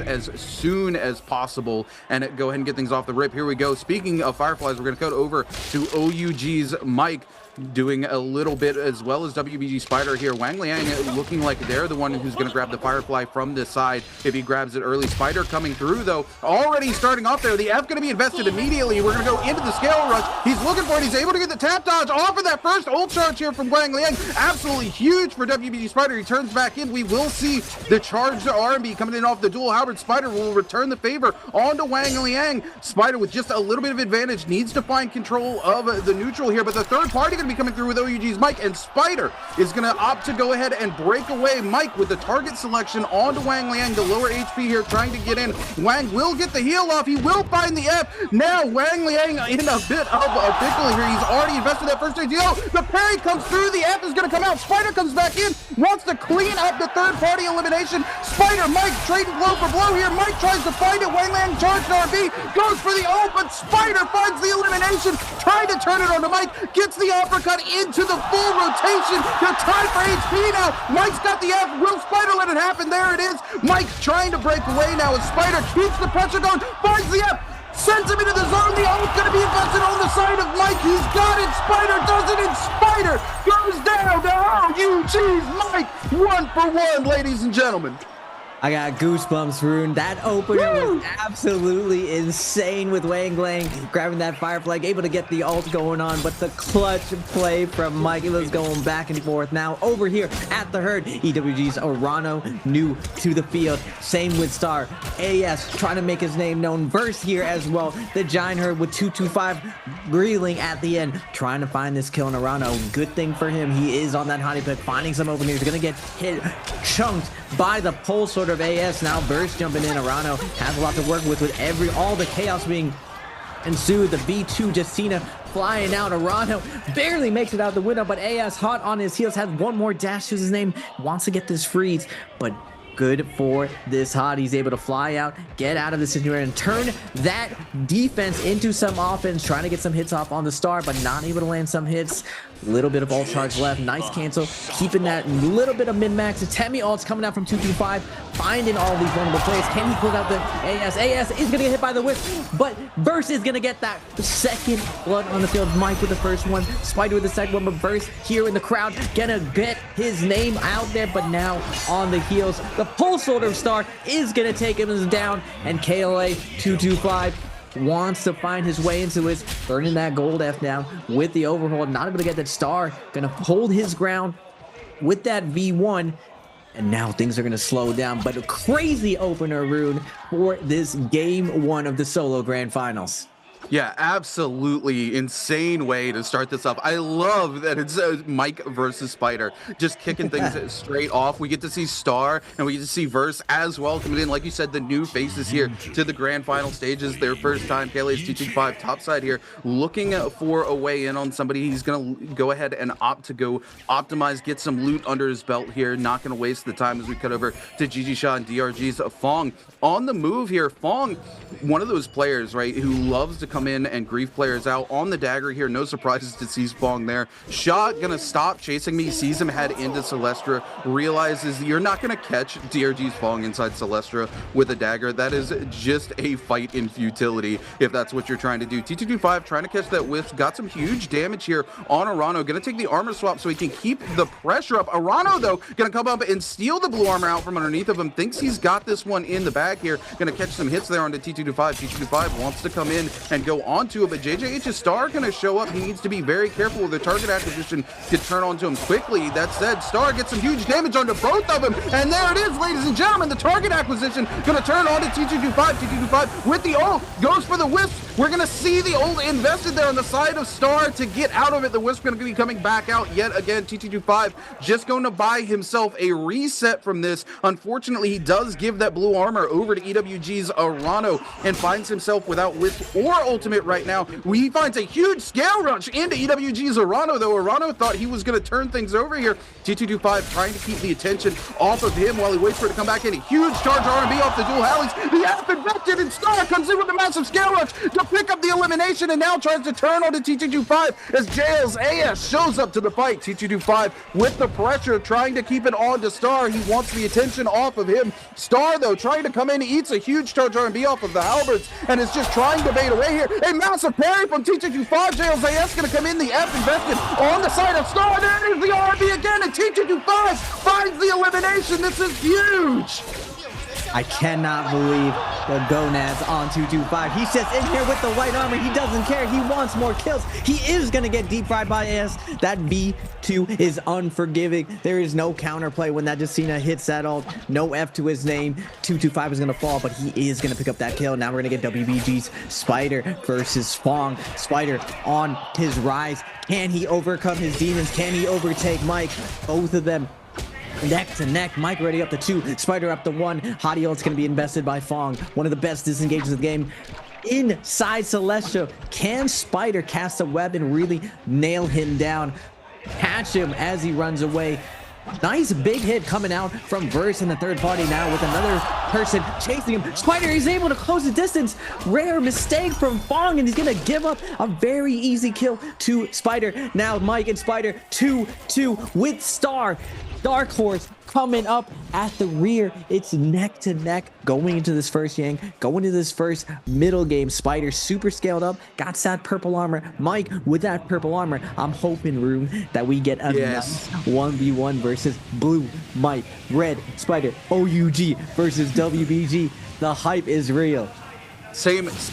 as soon as possible and go ahead and get things off the rip. Here we go. Speaking of Fireflies, we're going to cut over to OUG's Mike, doing a little bit, as well as WBG Spider here. Wang Liang looking like they're the one who's going to grab the Firefly from this side if he grabs it early. Spider coming through, though, already starting off there. The F going to be invested immediately. We're going to go into the scale rush. He's looking for it. He's able to get the tap dodge off of that first ult charge here from Wang Liang. Absolutely huge for WBG Spider. He turns back in. We will see the charged R&B coming in off the dual Howard. Spider will return the favor onto Wang Liang. Spider with just a little bit of advantage needs to find control of the neutral here, but the third party going to be coming through with OUG's Mike, and Spider is going to opt to go ahead and break away Mike with the target selection onto Wang Liang, the lower HP here, trying to get in. Wang will get the heal off. He will find the F. Now Wang Liang in a bit of a pickle here. He's already invested that first ATO. The parry comes through. The F is going to come out. Spider comes back in, wants to clean up the third party elimination. Spider, Mike trading blow for blow here. Mike tries to find it. Wang Liang charged RB, goes for the ult, but Spider finds the elimination, trying to turn it onto Mike, gets the uppercut into the full rotation. The time for HP now. Mike's got the F. Will Spider let it happen? There it is. Mike's trying to break away now as Spider keeps the pressure going, finds the F, sends him into the zone. The ult's going to be invested on the side of Mike. He's got it. Spider does it, and Spider goes down to OUG's Mike. 1-for-1, ladies and gentlemen. I got goosebumps, Rune. That opener was absolutely insane with Wang Liang grabbing that Firefly, able to get the ult going on, but the clutch play from Mike was going back and forth. Now over here at the herd, EWG's Orano new to the field. Same with Star. AS trying to make his name known. Verse here as well. The Giant Herd with 225 reeling at the end, trying to find this kill on Orano. Good thing for him. He is on that honey pit, finding some openings. He's going to get hit, chunked by the pole sort of AS. Now Burst jumping in. Arano has a lot to work with all the chaos being ensued. The V2 Justina flying out. Arano barely makes it out the window, but AS hot on his heels, has one more dash to his name, wants to get this freeze, but good for this hot. He's able to fly out, get out of the situation, and turn that defense into some offense, trying to get some hits off on the Star, but not able to land some hits. Little bit of ult charge left. Nice cancel, keeping that little bit of min-max. Temi ult's coming out from 225, finding all these vulnerable plays. Can he close out the AS? AS is going to get hit by the whip, but Verse is going to get that second blood on the field. Mike with the first one, Spider with the second one, but Verse here in the crowd gonna get his name out there, but now on the heels, the pulse order Star is going to take him down, and KLA 225 wants to find his way into it, burning that gold F down with the overhaul. Not able to get that Star, gonna hold his ground with that V1, and now things are gonna slow down. But a crazy opener, Rune, for this game one of the solo grand finals. Yeah, absolutely insane way to start this up. I love that it's Mike versus Spider, just kicking things straight off. We get to see Star and we get to see Verse as well coming in. Like you said, the new faces here to the grand final stages, their first time. KLA's teaching 5 topside here, looking for a way in on somebody. He's going to go ahead and opt to go optimize, get some loot under his belt here. Not going to waste the time as we cut over to GG Shaw and DRG's Fong on the move here. Fong, one of those players, right, who loves to come in and grief players out on the dagger here. No surprises to see Fong there. Shaw gonna stop chasing me, sees him head into Celestra, realizes you're not gonna catch DRG's Fong inside Celestra with a dagger. That is just a fight in futility if that's what you're trying to do. T225 trying to catch that whiff, got some huge damage here on Arano. Gonna take the armor swap so he can keep the pressure up. Arano though gonna come up and steal the blue armor out from underneath of him, thinks he's got this one in the bag here. Gonna catch some hits there onto T225. T225 wants to come in and go onto it, but JJH's Star gonna show up. He needs to be very careful with the target acquisition to turn onto him quickly. That said, Star gets some huge damage onto both of them, and there it is, ladies and gentlemen. The target acquisition gonna turn onto T225. T225 with the ult goes for the wisp. We're gonna see the ult invested there on the side of Star to get out of it. The wisp gonna be coming back out yet again. T225 just going to buy himself a reset from this. Unfortunately, he does give that blue armor over to EWG's Arano and finds himself without wisp or ult ultimate right now. He finds a huge scale rush into EWG's Arano, though. Arano thought he was going to turn things over here. T225 trying to keep the attention off of him while he waits for it to come back in. A huge charge R&B off the dual Hallies. The F invested in Star comes in with a massive scale rush to pick up the elimination and now tries to turn on to T225 as Jails AS shows up to the fight. T225 with the pressure trying to keep it on to Star. He wants the attention off of him. Star, though, trying to come in, eats a huge charge R&B off of the halberds and is just trying to bait away here. A massive parry from T225. Jails AS going to come in. The F invested on the side of Star. There is the R&B again, and T225 finds the elimination. This is huge. I cannot believe the gonads on 225. He's just in here with the white armor. He doesn't care. He wants more kills. He is going to get deep fried by AS. That V2 is unforgiving. There is no counterplay when that Decina hits that ult. No F to his name. 225 is going to fall, but he is going to pick up that kill. Now we're going to get WBG's Spider versus Fong. Spider on his rise. Can he overcome his demons? Can he overtake Mike? Both of them neck to neck. Mike already up to 2, Spider up to 1. Hottie ult's gonna be invested by Fong, one of the best disengages of the game. Inside Celestial, can Spider cast a web and really nail him down, catch him as he runs away? Nice big hit coming out from Verse in the third party now with another person chasing him. Spider is able to close the distance. Rare mistake from Fong, and he's gonna give up a very easy kill to Spider. Now Mike and Spider 2-2 with Star. Dark Horse coming up at the rear. It's neck to neck going into this first Yang, going into this first middle game. Spider super scaled up, got that purple armor. Mike with that purple armor. I'm hoping, Rune, that we get a nice 1v1 versus Blue, Mike, Red, Spider, OUG versus WBG. The hype is real.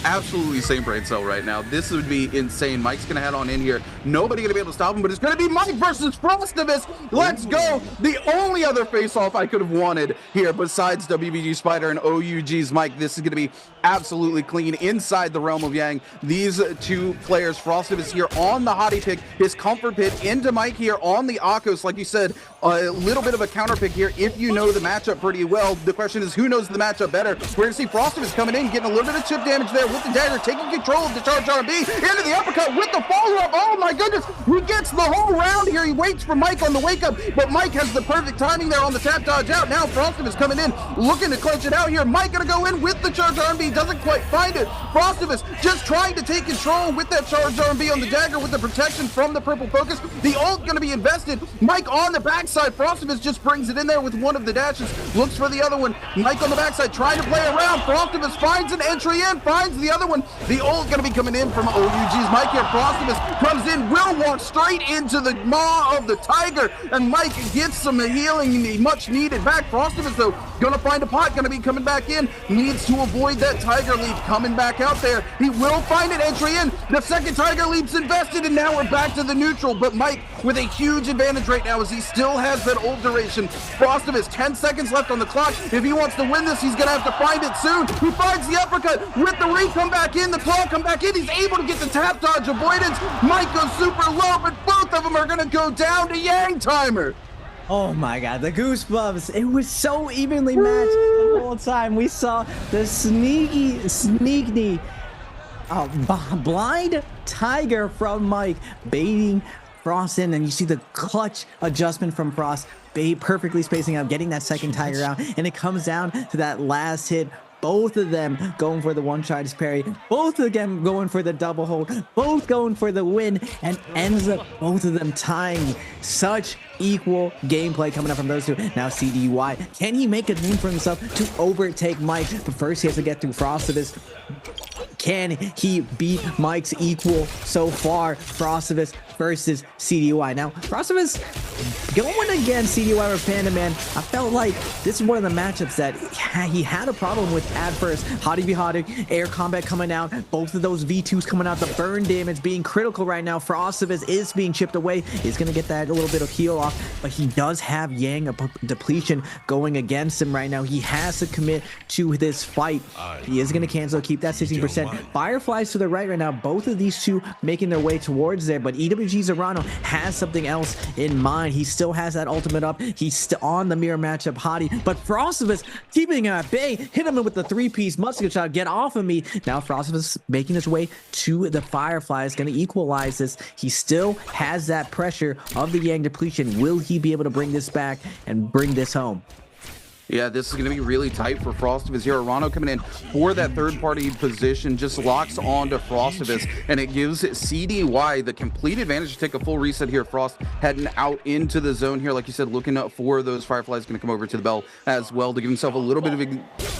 Absolutely same brain cell right now. This would be insane. Mike's gonna head on in here. Nobody gonna be able to stop him, but it's gonna be Mike versus Frostivus. Let's go. The only other face-off I could have wanted here besides WBG Spider and OUG's Mike. This is gonna be absolutely clean inside the realm of Yang. These two players, Frostivus here on the hottie pick, his comfort pit into Mike here on the Akos. Like you said, a little bit of a counter pick here if you know the matchup pretty well. The question is, who knows the matchup better? We're gonna see Frostivus coming in, getting a little bit of chip damage there with the dagger, taking control of the charge R&B into the uppercut with the follow-up. Oh my goodness, he gets the whole round here. He waits for Mike on the wake up, but Mike has the perfect timing there on the tap dodge out. Now Frostivus coming in, looking to clutch it out here. Mike gonna go in with the charge R&B, doesn't quite find it. Frostivus just trying to take control with that charge R&B on the dagger with the protection from the purple focus. The ult gonna be invested. Mike on the backside. Frostivus just brings it in there with one of the dashes, looks for the other one. Mike on the backside trying to play around. Frostivus finds an entry in, finds the other one. The ult gonna be coming in from OUG's Mike here. Frostivus comes in, will walk straight into the maw of the tiger, and Mike gets some healing much needed back. Frostivus though gonna find a pot, gonna be coming back in, needs to avoid that tiger leap coming back out there. He will find an entry in. The second tiger leap's invested, and now we're back to the neutral, but Mike with a huge advantage right now as he still has that ult duration. Frostivus 10 seconds left on the clock. If he wants to win this, he's gonna have to find it soon. He finds the uppercut with the re come back in, the claw come back in. He's able to get the tap dodge avoidance. Mike goes super low, but both of them are gonna go down to Yang timer. Oh my god, the goosebumps. It was so evenly matched the whole time. We saw the sneaky blind tiger from Mike baiting Frost in, and you see the clutch adjustment from Frost, perfectly spacing out, getting that second tiger out, and it comes down to that last hit. Both of them going for the one-shot parry, both of them going for the double hold, both going for the win, and ends up both of them tying. Such equal gameplay coming up from those two. Now CDY, can he make a name for himself to overtake Mike? But first he has to get through Frostivus. Can he beat Mike's equal so far? Frostivus versus CDY. Now, Frostivus going against CDY with Panda Man. I felt like this is one of the matchups that he had a problem with at first. Hottie be hottie, air combat coming out, both of those V2s coming out, the burn damage being critical right now. Frostivus is being chipped away. He's going to get that a little bit of heal off, but he does have Yang depletion going against him right now. He has to commit to this fight. He is going to cancel, keep that 16%. Fireflies to the right now. Both of these two making their way towards there, but EWG OUG's Arano has something else in mind. He still has that ultimate up. He's still on the mirror matchup hottie, but Frostivus keeping him at bay, hit him with the 3-piece musket shot, get off of me. Now Frostivus making his way to the Firefly is going to equalize this. He still has that pressure of the Yang depletion. Will he be able to bring this back and bring this home? Yeah, this is going to be really tight for Frostivus here. Arano coming in for that third-party position, just locks on to Frostivus, and it gives CDY the complete advantage to take a full reset here. Frost heading out into the zone here, like you said, looking up for those Fireflies. Going to come over to the bell as well to give himself a little bit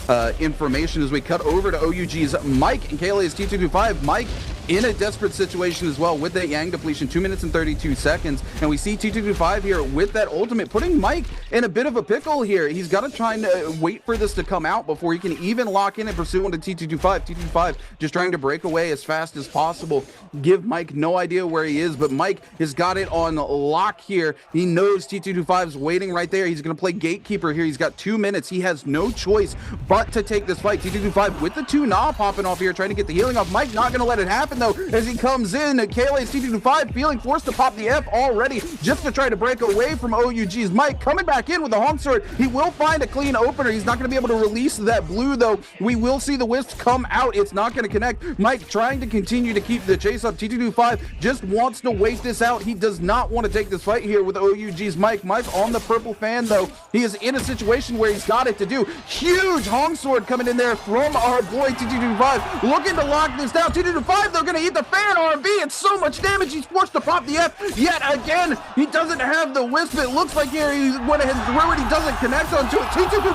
of information as we cut over to OUG's Mike and KLA's T225. Mike in a desperate situation as well with that Yang depletion, 2 minutes and 32 seconds, and we see T225 here with that ultimate, putting Mike in a bit of a pickle here. He's got to try and wait for this to come out before he can even lock in and pursue into T225. T225 just trying to break away as fast as possible, give Mike no idea where he is, but Mike has got it on lock here. He knows T225 is waiting right there. He's going to play gatekeeper here. He's got 2 minutes. He has no choice but to take this fight. T225 with the 2 Nah popping off here, trying to get the healing off. Mike not going to let it happen though as he comes in. KLA's T225 feeling forced to pop the F already just to try to break away from OUG's Mike. Coming back in with the honk sword. He will find a clean opener. He's not going to be able to release that blue though. We will see the wisp come out. It's not going to connect. Mike trying to continue to keep the chase up. T225 just wants to wait this out. He does not want to take this fight here with OUG's Mike. Mike on the purple fan though. He is in a situation where he's got it to do. Huge honk sword coming in there from our boy T225, looking to lock this down. T225 they're going to eat the fan. RB, it's so much damage. He's forced to pop the F yet again. He doesn't have the wisp. It looks like here he went ahead and threw it. He doesn't connect onto it. T225,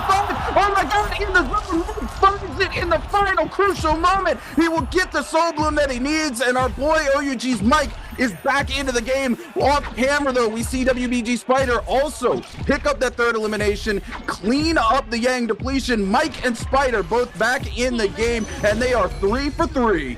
oh my god, in the zone, finds it in the final crucial moment. He will get the soul bloom that he needs, and our boy OUG's Mike is back into the game. Off camera though, we see WBG Spider also pick up that third elimination, clean up the Yang depletion. Mike and Spider both back in the game, and they are 3 for 3.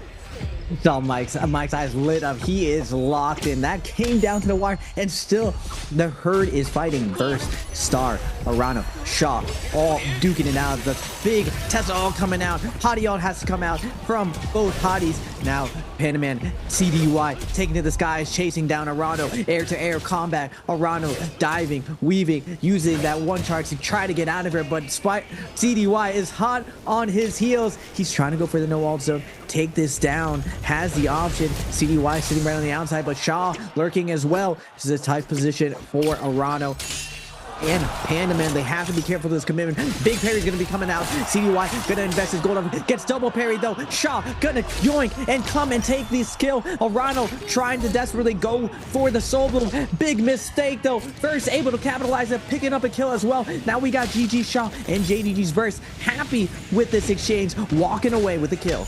So Mike's eyes lit up. He is locked in. That came down to the wire, and still the herd is fighting. Burst, Star, Arano, Shaw, all duking it out. The big Tesla all coming out. Hottie all has to come out from both hotties. Now Panaman, CDY taking to the skies, chasing down Arano. Air-to-air combat. Arano diving, weaving, using that one charge to try to get out of here, but CDY is hot on his heels. He's trying to go for the no ult zone, take this down, has the option. CDY sitting right on the outside, but Shaw lurking as well. This is a tight position for Arano and Pandaman. They have to be careful of this commitment. Big parry's gonna be coming out. CDY gonna invest his gold up, gets double parry though. Shaw gonna yoink and come and take this kill. Arano trying to desperately go for the soul bloom. Big mistake though. First able to capitalize it, picking up a kill as well. Now we got GG Shaw and JDG's Verse happy with this exchange, walking away with the kill.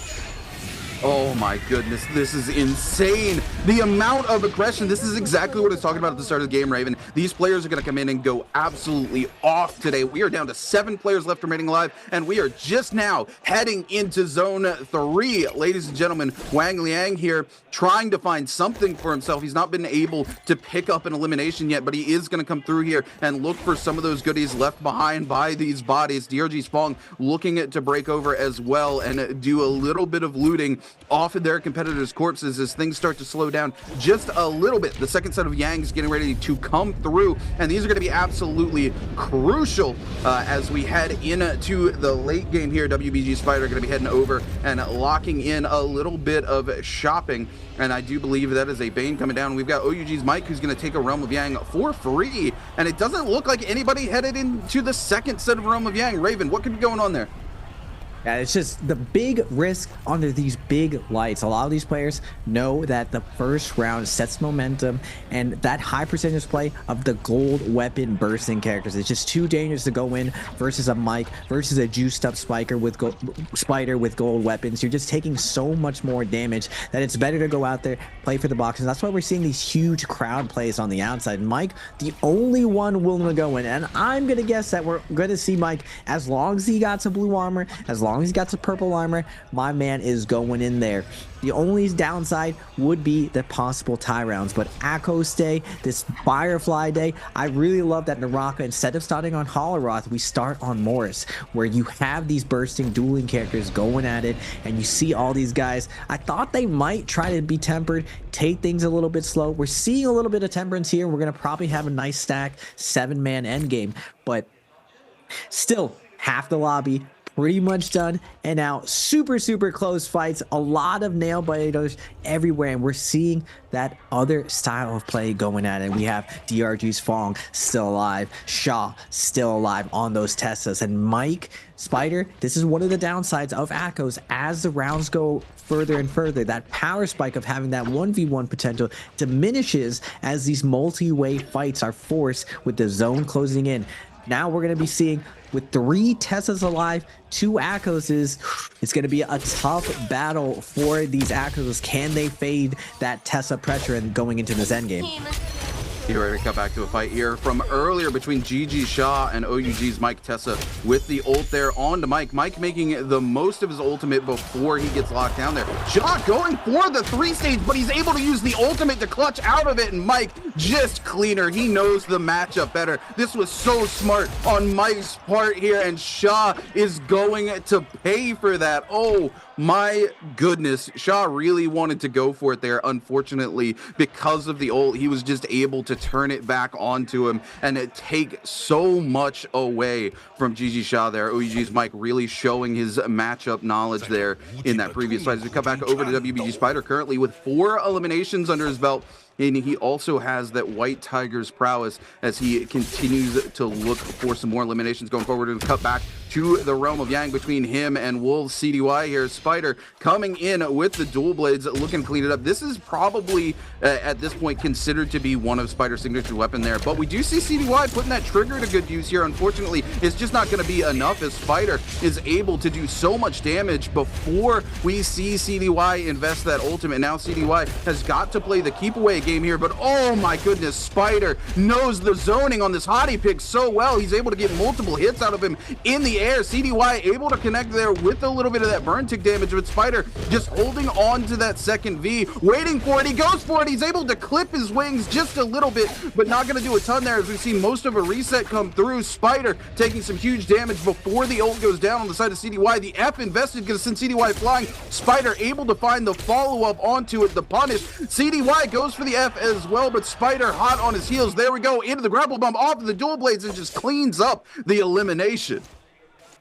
Oh my goodness, this is insane. The amount of aggression. This is exactly what I was talking about at the start of the game, Raven. These players are going to come in and go absolutely off today. We are down to 7 players left remaining alive, and we are just now heading into zone 3. Ladies and gentlemen, Wang Liang here trying to find something for himself. He's not been able to pick up an elimination yet, but he is going to come through here and look for some of those goodies left behind by these bodies. DRG Spong looking to break over as well and do a little bit of looting off of their competitors' corpses as things start to slow down just a little bit. The second set of Yangs getting ready to come through, and these are going to be absolutely crucial as we head into the late game here. WBG Spider going to be heading over and locking in a little bit of shopping, and I do believe that is a Bane coming down. We've got OUG's Mike who's going to take a Realm of Yang for free, and it doesn't look like anybody headed into the second set of Realm of Yang. Raven, what could be going on there? Yeah, it's just the big risk under these big lights. A lot of these players know that the first round sets momentum, and that high percentage play of the gold weapon bursting characters. It's just too dangerous to go in versus a Mike, versus a juiced up Spider with gold weapons. You're just taking so much more damage that it's better to go out there, play for the boxes. That's why we're seeing these huge crowd plays on the outside. Mike, the only one willing to go in, and I'm going to guess that we're going to see Mike, as long as he got some blue armor, as long long as he's got the purple armor, my man is going in there. The only downside would be the possible tie rounds, but Akos Day, this Firefly Day, I really love that Naraka, instead of starting on Holoroth, we start on Morris, where you have these bursting dueling characters going at it, and you see all these guys. I thought they might try to be tempered, take things a little bit slow. We're seeing a little bit of temperance here. We're going to probably have a nice stack 7-man endgame, but still, half the lobby pretty much done, and now super close fights, a lot of nail biters everywhere, and we're seeing that other style of play going at it. We have DRG's Fong still alive, Shaw still alive on those Teslas, and Mike Spider, this is one of the downsides of Akos as the rounds go further and further. That power spike of having that 1v1 potential diminishes as these multi-way fights are forced with the zone closing in. Now we're going to be seeing, with 3 Tessas alive, 2 Akoses, it's going to be a tough battle for these Akoses. Can they fade that Tessa pressure and going into this endgame? You're ready to cut back to a fight here from earlier between GG Shaw and OUG's Mike Tessa with the ult there on to Mike. Mike making the most of his ultimate before he gets locked down there. Shaw going for the 3-stage, but he's able to use the ultimate to clutch out of it, and Mike just cleaner. He knows the matchup better. This was so smart on Mike's part here, and Shaw is going to pay for that. Oh my goodness, Shaw really wanted to go for it there. Unfortunately, because of the ult, he was just able to turn it back onto him and it take so much away from GG Shaw there. OUG's Mike really showing his matchup knowledge there in that previous fight. As we come back over to WBG Spider, currently with 4 eliminations under his belt, and he also has that White Tiger's prowess as he continues to look for some more eliminations going forward. And cut back to the realm of Yang between him and Wolves CDY here. Spider coming in with the dual blades, looking to clean it up. This is probably, at this point, considered to be one of Spider's signature weapon there. But we do see CDY putting that trigger to good use here. Unfortunately, it's just not going to be enough as Spider is able to do so much damage before we see CDY invest that ultimate. Now CDY has got to play the keep away game here, but oh my goodness, Spider knows the zoning on this hottie pick so well. He's able to get multiple hits out of him in the air. CDY able to connect there with a little bit of that burn tick damage, but Spider just holding on to that second V, waiting for it. He goes for it. He's able to clip his wings just a little bit, but not going to do a ton there as we see most of a reset come through. Spider taking some huge damage before the ult goes down on the side of CDY. The F invested going to send CDY flying. Spider able to find the follow-up onto it, the punish. CDY goes for the F as well, but Spider hot on his heels. There we go, into the grapple bump off of the dual blades and just cleans up the elimination.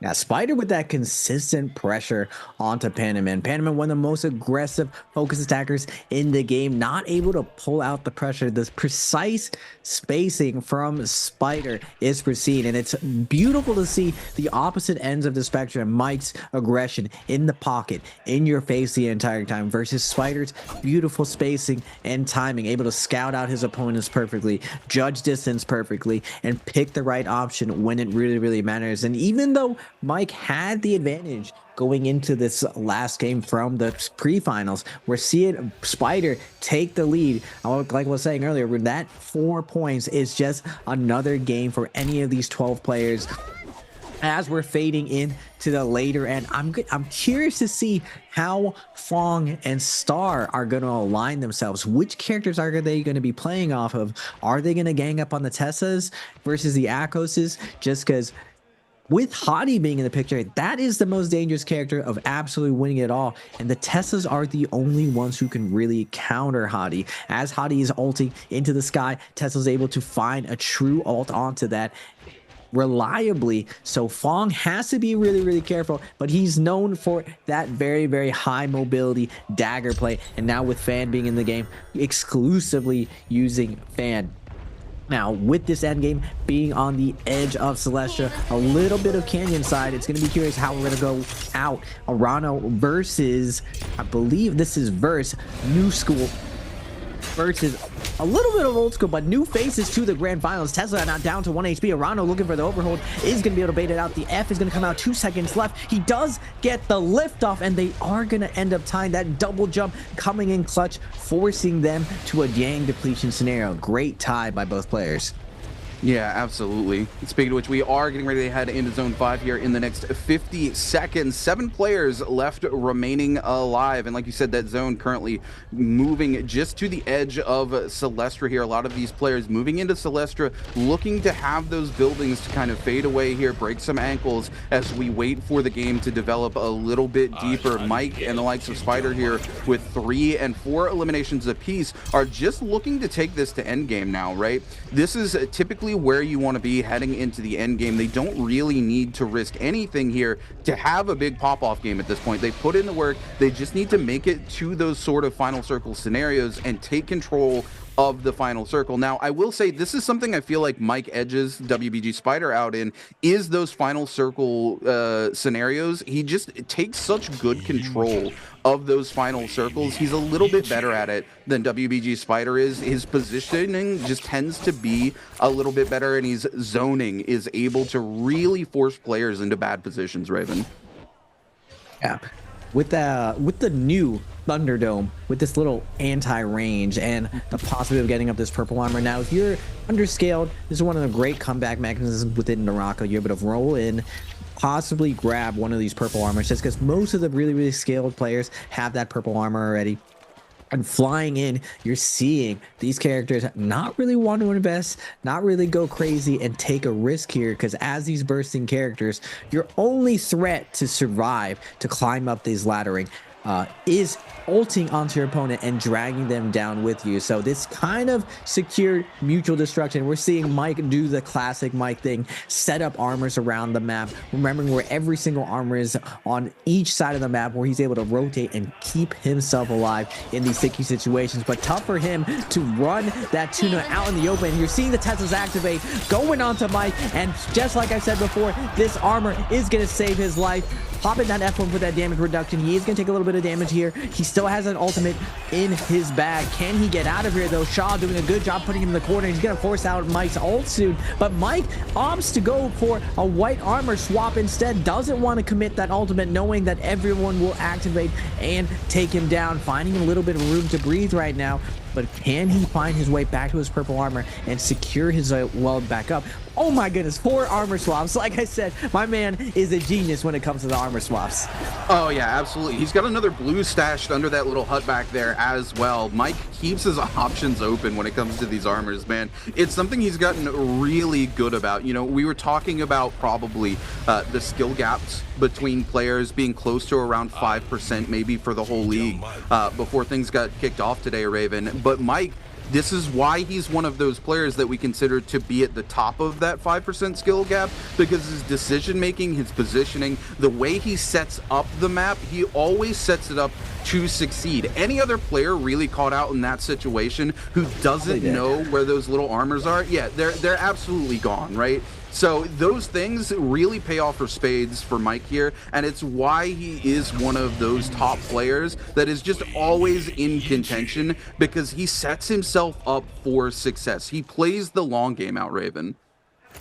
Now, Spider with that consistent pressure onto Panaman. Panaman, one of the most aggressive focus attackers in the game, not able to pull out the pressure. The precise spacing from Spider is pristine, and it's beautiful to see the opposite ends of the spectrum. Mike's aggression in the pocket, in your face the entire time, versus Spider's beautiful spacing and timing, able to scout out his opponents perfectly, judge distance perfectly, and pick the right option when it really matters. And even though Mike had the advantage going into this last game from the pre-finals, we're seeing Spider take the lead. Like I was saying earlier, that 4 points is just another game for any of these 12 players as we're fading into the later end. I'm curious to see how Fong and Star are going to align themselves. Which characters are they going to be playing off of? Are they going to gang up on the Tessas versus the Akoses? Just because with Hottie being in the picture, that is the most dangerous character of absolutely winning it all. And the Tessas are the only ones who can really counter Hottie. As Hottie is ulting into the sky, Tessa's able to find a true ult onto that reliably. So Fong has to be really careful, but he's known for that very high mobility dagger play. And now with Fan being in the game, exclusively using Fan. Now, with this endgame being on the edge of Celestia, a little bit of Canyon side, it's going to be curious how we're going to go out. Arano versus, I believe this is Verse, New School versus a little bit of old school, but new faces to the grand finals. Tesla not down to 1 HP. Arano looking for the overhold, is going to be able to bait it out. The F is going to come out, 2 seconds left. He does get the lift off, and they are going to end up tying. That double jump coming in clutch, forcing them to a Yang depletion scenario. Great tie by both players. Yeah, absolutely. Speaking of which, we are getting ready to head into Zone 5 here in the next 50 seconds. 7 players left remaining alive. And like you said, that zone currently moving just to the edge of Celestra here. A lot of these players moving into Celestra, looking to have those buildings to kind of fade away here, break some ankles as we wait for the game to develop a little bit deeper. Mike and the likes of Spider here with 3 and 4 eliminations apiece are just looking to take this to endgame now, right? This is typically where you want to be heading into the end game. They don't really need to risk anything here to have a big pop-off game at this point. They put in the work. They just need to make it to those sort of final circle scenarios and take control of the final circle. Now, I will say this is something I feel like Mike edges WBG Spider out in, is those final circle scenarios. He just takes such good control of those final circles. He's a little bit better at it than WBG Spider is. His positioning just tends to be a little bit better, and his zoning is able to really force players into bad positions, Raven. Yeah. With the new Thunderdome, with this little anti-range and the possibility of getting up this purple armor. Now, if you're underscaled, this is one of the great comeback mechanisms within Naraka. You're able to roll in, possibly grab one of these purple armors, just because most of the really scaled players have that purple armor already. And flying in, you're seeing these characters not really want to invest, not really go crazy and take a risk here, because as these bursting characters, your only threat to survive, to climb up these laddering, is ulting onto your opponent and dragging them down with you. So this kind of secured mutual destruction. We're seeing Mike do the classic Mike thing, set up armors around the map, remembering where every single armor is on each side of the map, where he's able to rotate and keep himself alive in these sticky situations. But tough for him to run that tuna out in the open. You're seeing the Teslas activate, going onto Mike, and just like I said before, this armor is going to save his life. Popping that F1 for that damage reduction. He is going to take a little bit of damage here. He still has an ultimate in his bag. Can he get out of here, though? Shaw doing a good job putting him in the corner. He's going to force out Mike's ult soon. But Mike opts to go for a white armor swap instead. Doesn't want to commit that ultimate, knowing that everyone will activate and take him down. Finding a little bit of room to breathe right now. But can he find his way back to his purple armor and secure his weld back up? Oh my goodness, 4 armor swaps. Like I said, my man is a genius when it comes to the armor swaps. Oh yeah, absolutely. He's got another blue stashed under that little hut back there as well. Mike keeps his options open when it comes to these armors, man. It's something he's gotten really good about. You know, we were talking about probably the skill gaps between players being close to around 5% maybe for the whole league before things got kicked off today, Raven. But Mike, this is why he's one of those players that we consider to be at the top of that 5% skill gap, because his decision making, his positioning, the way he sets up the map, he always sets it up to succeed. Any other player really caught out in that situation who doesn't know where those little armors are, yeah, they're absolutely gone, right? So those things really pay off for spades for Mike here, and it's why he is one of those top players that is just always in contention, because he sets himself up for success. He plays the long game out, Raven.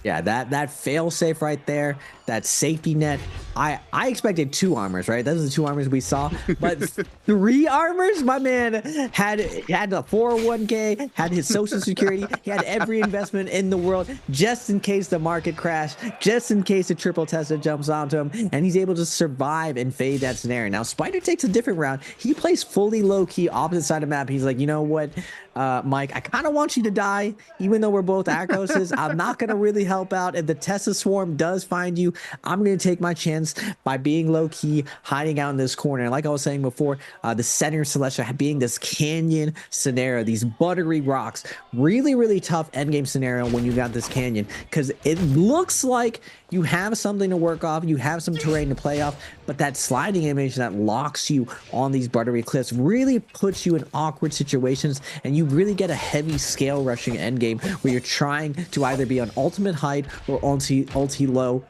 Yeah, that fail safe right there, that safety net. I expected 2 armors, right? Those are the 2 armors we saw, but 3 armors. My man had the 401k, had his social security, he had every investment in the world, just in case the market crashed, just in case the triple Tesla jumps onto him, and he's able to survive and fade that scenario. Now Spider takes a different route. He plays fully low key, opposite side of the map. He's like, you know what, Mike, I kind of want you to die, even though we're both Arcoses. I'm not gonna really help out. If the Tesla swarm does find you, I'm gonna take my chance by being low key, hiding out in this corner. And like I was saying before, the center of Celestia being this canyon scenario, these buttery rocks, really tough endgame scenario when you got this canyon, because it looks like you have something to work off, you have some terrain to play off, but that sliding image that locks you on these buttery cliffs really puts you in awkward situations, and you really get a heavy scale rushing endgame where you're trying to either be on ultimate height or ulti low.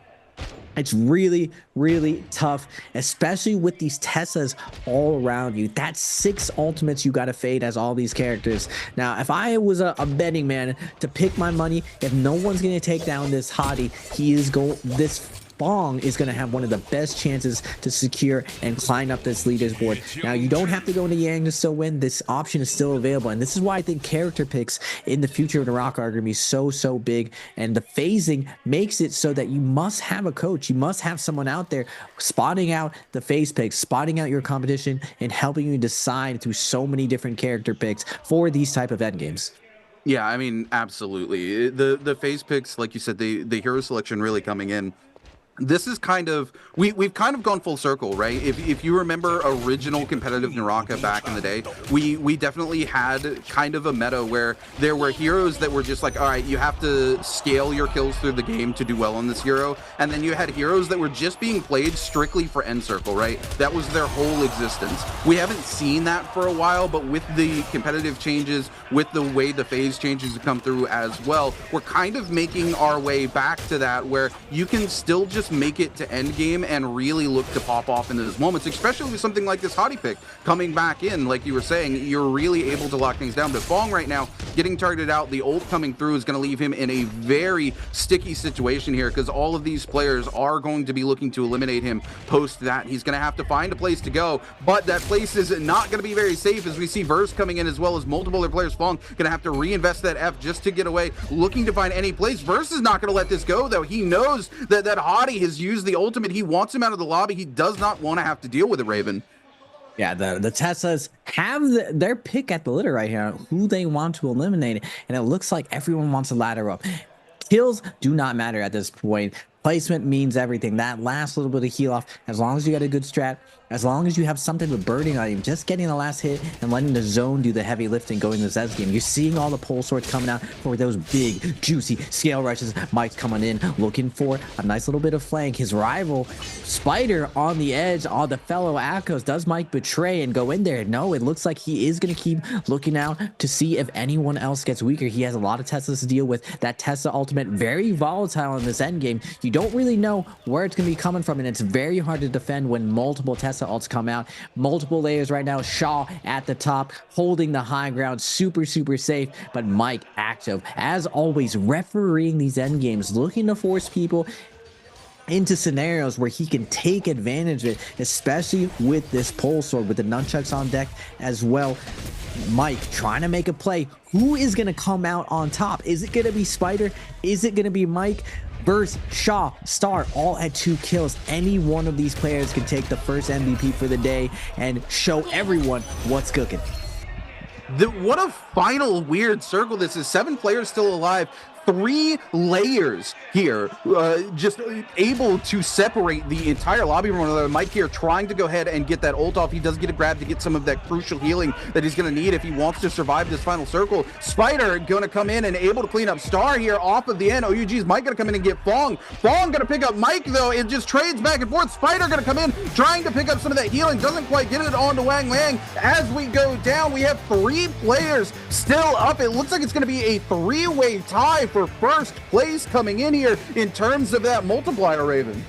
It's really tough, especially with these Teslas all around you. That's 6 ultimates you got to fade as all these characters. Now, if I was a betting man to pick my money, if no one's going to take down this hottie, he is going, this Fong is going to have one of the best chances to secure and climb up this leaderboard. Now, you don't have to go into Yang to still win. This option is still available, and this is why I think character picks in the future of Naraka are going to be so big, and the phasing makes it so that you must have a coach. You must have someone out there spotting out the phase picks, spotting out your competition, and helping you decide through so many different character picks for these type of endgames. Yeah, I mean, absolutely. The phase picks, like you said, the hero selection really coming in. This is kind of, we've kind of gone full circle, right? If you remember original competitive Naraka back in the day, we definitely had kind of a meta where there were heroes that were just like, all right, you have to scale your kills through the game to do well on this hero, and then you had heroes that were just being played strictly for end circle, right? That was their whole existence. We haven't seen that for a while, but with the competitive changes, with the way the phase changes have come through as well, we're kind of making our way back to that where you can still just make it to end game and really look to pop off in those moments, especially with something like this Hottie pick coming back in. Like you were saying, you're really able to lock things down. But Fong right now getting targeted out, the ult coming through is going to leave him in a very sticky situation here, because all of these players are going to be looking to eliminate him post that. He's going to have to find a place to go, but that place is not going to be very safe, as we see Verse coming in as well as multiple other players. Fong going to have to reinvest that F just to get away, looking to find any place. Verse is not going to let this go, though. He knows that Hottie has used the ultimate. He wants him out of the lobby. He does not want to have to deal with it, Raven. Yeah, the Teslas have their pick at the litter right here, who they want to eliminate, and it looks like everyone wants to ladder up. Kills do not matter at this point. Placement means everything. That last little bit of heal off, as long as you got a good strat, as long as you have something with burning on you, just getting the last hit and letting the zone do the heavy lifting going to Zed's game. You're seeing all the pole swords coming out for those big, juicy scale rushes. Mike's coming in, looking for a nice little bit of flank. His rival, Spider, on the edge, all the fellow Akos. Does Mike betray and go in there? No, it looks like he is going to keep looking out to see if anyone else gets weaker. He has a lot of Teslas to deal with. That Tesla ultimate, very volatile in this end game. You don't really know where it's going to be coming from, and it's very hard to defend when multiple Tesla ults come out. Multiple layers right now. Shaw at the top, holding the high ground, super safe, but Mike active, as always, refereeing these end games, looking to force people into scenarios where he can take advantage of it, especially with this pole sword, with the nunchucks on deck as well. Mike trying to make a play. Who is going to come out on top? Is it going to be Spider? Is it going to be Mike? Burst, Shaw, Star, all at 2 kills. Any one of these players can take the first MVP for the day and show everyone what's cooking. What a final weird circle this is. 7 players still alive. 3 layers here, just able to separate the entire lobby from one another. Mike here trying to go ahead and get that ult off. He does get a grab to get some of that crucial healing that he's going to need if he wants to survive this final circle. Spider going to come in and able to clean up Star here off of the end. OUG's Mike going to come in and get Fong. Fong going to pick up Mike, though. It just trades back and forth. Spider going to come in, trying to pick up some of that healing. Doesn't quite get it on to Wang Lang. As we go down, we have 3 players still up. It looks like it's going to be a 3-way tie for first place coming in here in terms of that multiplier, Raven.